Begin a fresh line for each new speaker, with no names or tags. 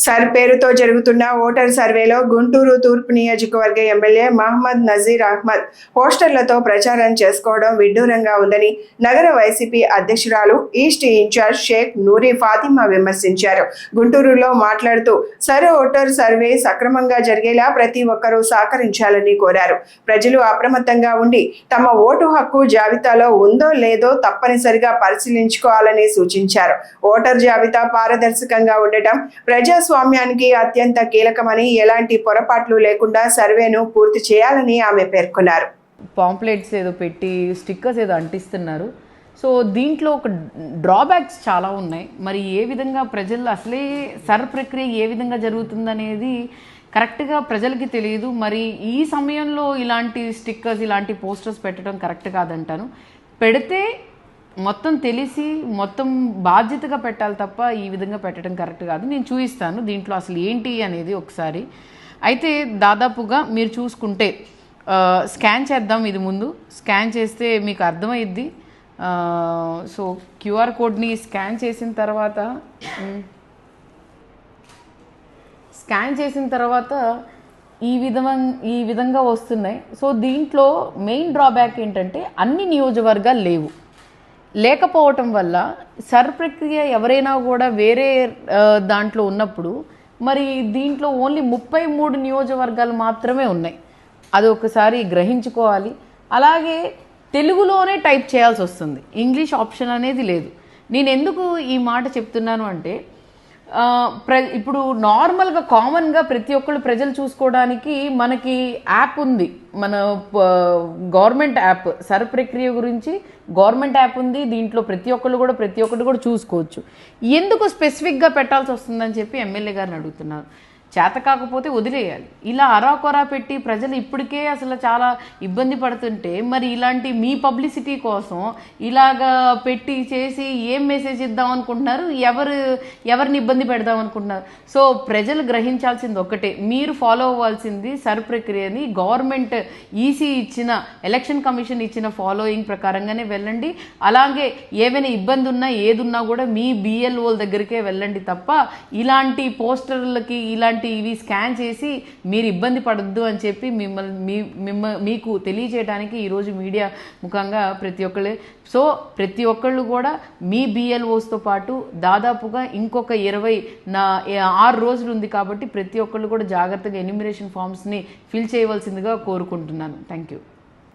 Sir పేరుతో జరుగుతున్న voter సర్వేలో గుంటూరు తూర్పు నియోజకవర్గ ఎమ్మెల్యే మహమ్మద్ నజీర్ అహ్మద్ పోస్టర్లతో ప్రచారం చేసుకోవడం విడ్డూరంగా ఉందని నగర వైసీపీ అధ్యక్షురాలు ఈస్ట్ ఇన్ఛార్జ్ షేక్ నూరి ఫాతిమా విమర్శించారు. గుంటూరులో మాట్లాడుతూ సర్ ఓటర్ సర్వే సక్రమంగా జరిగేలా ప్రతి ఒక్కరూ సహకరించాలని కోరారు. ప్రజలు అప్రమత్తంగా ఉండి తమ ఓటు హక్కు జాబితాలో ఉందో లేదో తప్పనిసరిగా పరిశీలించుకోవాలని సూచించారు. ఓటర్ జాబితా పారదర్శకంగా ఉండటం ప్రజాస్వామ్యానికి అత్యంత కీలకమని, ఎలాంటి పొరపాట్లు లేకుండా సర్వేను పూర్తి చేయాలని ఆమె పేర్కొన్నారు.
పాంప్లెట్స్ ఏదో పెట్టి స్టిక్కర్స్ ఏదో అంటిస్తున్నారు. సో దీంట్లో ఒక డ్రాబ్యాక్స్ చాలా ఉన్నాయి. మరి ఏ విధంగా ప్రజలు అసలే సర్ ప్రక్రియ ఏ విధంగా జరుగుతుందనేది కరెక్ట్గా ప్రజలకి తెలియదు. మరి ఈ సమయంలో ఇలాంటి స్టిక్కర్స్ ఇలాంటి పోస్టర్స్ పెట్టడం కరెక్ట్ కాదంటాను. పెడితే మొత్తం తెలిసి మొత్తం బాధ్యతగా పెట్టాలి తప్ప ఈ విధంగా పెట్టడం కరెక్ట్ కాదు. నేను చూపిస్తాను దీంట్లో అసలు ఏంటి అనేది ఒకసారి. అయితే దాదాపుగా మీరు చూసుకుంటే స్కాన్ చేద్దాం. ఇది ముందు స్కాన్ చేస్తే మీకు అర్థమైద్ది. సో క్యూఆర్ కోడ్ని స్కాన్ చేసిన తర్వాత ఈ విధంగా వస్తున్నాయి. సో దీంట్లో మెయిన్ డ్రాబ్యాక్ ఏంటంటే అన్ని నియోజకవర్గాలు లేకపోవటం వల్ల సర్ ప్రక్రియ ఎవరైనా కూడా వేరే దాంట్లో ఉన్నప్పుడు మరి దీంట్లో ఓన్లీ 33 నియోజకవర్గాలు మాత్రమే ఉన్నాయి. అది ఒకసారి గ్రహించుకోవాలి. అలాగే తెలుగులోనే టైప్ చేయాల్సి వస్తుంది. ఇంగ్లీష్ ఆప్షన్ అనేది లేదు. నేను ఎందుకు ఈ మాట చెప్తున్నాను అంటే ఇప్పుడు నార్మల్గా కామన్గా ప్రతి ఒక్కళ్ళు ప్రజలు చూసుకోవడానికి మనకి యాప్ ఉంది. మన గవర్నమెంట్ యాప్ సర్ ప్రక్రియ గురించి గవర్నమెంట్ యాప్ ఉంది. దీంట్లో ప్రతి ఒక్కళ్ళు కూడా చూసుకోవచ్చు. ఎందుకు స్పెసిఫిక్గా పెట్టాల్సి వస్తుందని చెప్పి ఎమ్మెల్యే గారిని అడుగుతున్నారు. చేత కాకపోతే వదిలేయాలి. ఇలా అరాకొరా పెట్టి ప్రజలు ఇప్పటికే అసలు చాలా ఇబ్బంది పడుతుంటే మరి ఇలాంటి మీ పబ్లిసిటీ కోసం ఇలాగా పెట్టి చేసి ఏం మెసేజ్ ఇద్దాం అనుకుంటున్నారు, ఎవరిని ఇబ్బంది పెడదాం అనుకుంటున్నారు. సో ప్రజలు గ్రహించాల్సింది ఒకటే, మీరు ఫాలో అవ్వాల్సింది సర్ ప్రక్రియని గవర్నమెంట్ ఈసీ ఇచ్చిన ఎలక్షన్ కమిషన్ ఇచ్చిన ఫాలోయింగ్ ప్రకారంగానే వెళ్ళండి. అలాగే ఏమైనా ఇబ్బంది ఉన్నా ఏదున్నా కూడా మీ బిఎల్ఓల దగ్గరికే వెళ్ళండి తప్ప ఇలాంటి పోస్టర్లకి ఇవి స్కాన్ చేసి మీరు ఇబ్బంది పడద్దు అని చెప్పి మీకు తెలియజేయడానికి ఈరోజు మీడియా ముఖంగా ప్రతి ఒక్కళ్ళు కూడా మీ బిఎల్ఓస్తో పాటు దాదాపుగా ఇంకొక 6 రోజులు ఉంది కాబట్టి ప్రతి ఒక్కళ్ళు కూడా జాగ్రత్తగా ఎన్యూమరేషన్ ఫామ్స్ని ఫిల్ చేయవలసిందిగా కోరుకుంటున్నాను. Thank you.